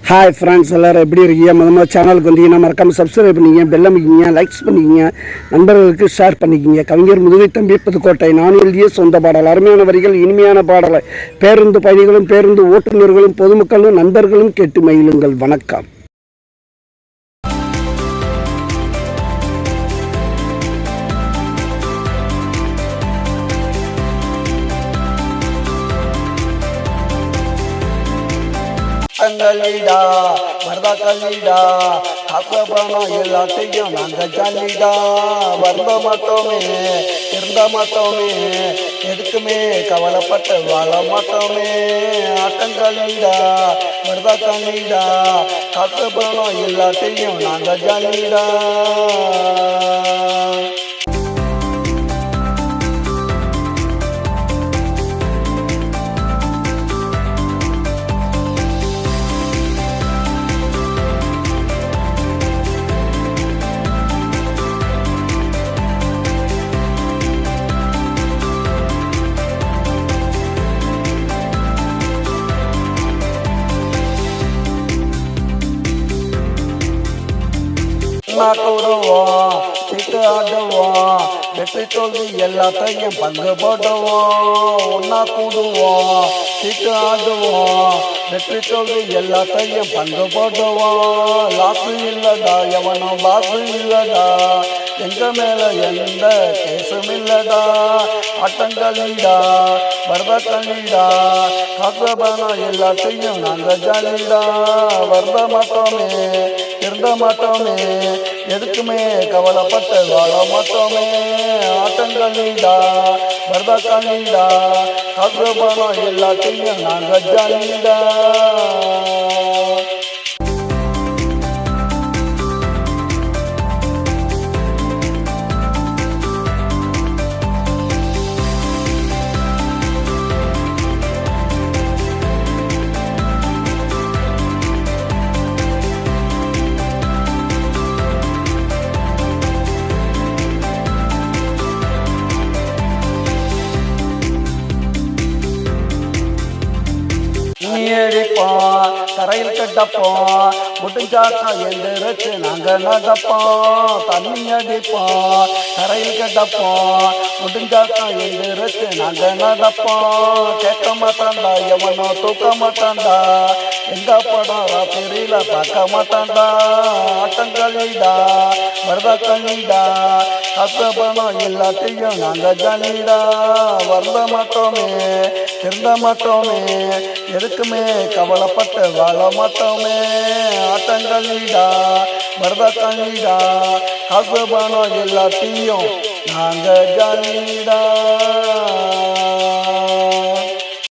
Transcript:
Hi friends, எல்லோரும் எப்படி இருக்கீங்க? முதல்ல சேனலுக்கு வந்தீங்கன்னா மறக்காமல் சப்ஸ்கிரைப் பண்ணிக்கிங்க, பெல் அமைக்கிங்க, லைக்ஸ் பண்ணிக்கிங்க, நண்பர்களுக்கு ஷேர் பண்ணிக்கிங்க. கவிஞர் முதுகை தம்பி புதுக்கோட்டை. நான் எழுதிய சொந்த பாடல். அருமையான வரிகள், இனிமையான பாடலை பேருந்து பயணிகளும் பேருந்து ஓட்டுநர்களும் பொதுமக்களும் நண்பர்களும் கேட்டு மகிழுங்கள். வணக்கம். கல்லிடா வரதா கல்லிடா காசபணம் எல்லாத்தையும் நாங்கள் ஜல்லிடா வந்த மாட்டோமே இருந்த மாட்டோமே எதுக்குமே கவலைப்பட்டு வாழ மாட்டோமே. ஆட்டங்கல்லிடா வரதா கல்லிடா காசபணம் எல்லாத்தையும் நாங்கள் ஜல்லிடா. கூடுவோம் சீட்டு ஆடுவோம் வெற்றி தோல்வி எல்லாத்தையும் பங்கு போடுவோம். ஒன்னா கூடுவோம் சீட்டு ஆடுவோம் வெற்றி தோல்வி எல்லாத்தையும் பங்கு போடுவோம். லாசு இல்லடா எவனும் பாசு இல்லடா, எங்க மேல எந்த கேசும் இல்லடா. ஆட்டங்களிடா வரதங்களிடா காசபணம் எல்லாத்தையும் நாங்கள் ஜாலிடா. வருத மாட்டோமே இருந்த மாட்டோமே எதுக்குமே கவலைப்பட்டு வாழ மாட்டோமே. ஆட்டங்களிடா வரதங்களிடா காசபணம் எல்லாத்தையும் நாங்கள் ஜாலிடா. அடிப்போம் தரையில் கட்டப்போம் முடிஞ்சாக்கா எந்திரிச்சு நாங்கள் நடப்போம். தண்ணி அடிப்போம் தரையில் கட்டப்போம் முடிஞ்சாக்கா எந்திரிச்சு நாங்கள் நடப்போம். கேட்க மாட்டான்டா எவனோ தூக்க மாட்டான்டா, எங்க படம் ராத்திரியில பார்க்க மாட்டான்டா. ஆட்டங்களிடா வரதங்களிடா காசபணம் எல்லாத்தையும் நாங்கள் ஜாலிடா. வருந்த மாட்டோமே இருந்த மாட்டோமே எதுக்குமே கவலைப்பட்டு வாழ மாட்டோமே. ஆட்டங்களிடா வரதங்களிடா காசபணம் எல்லாத்தையும் நாங்கள் ஜாலிடா.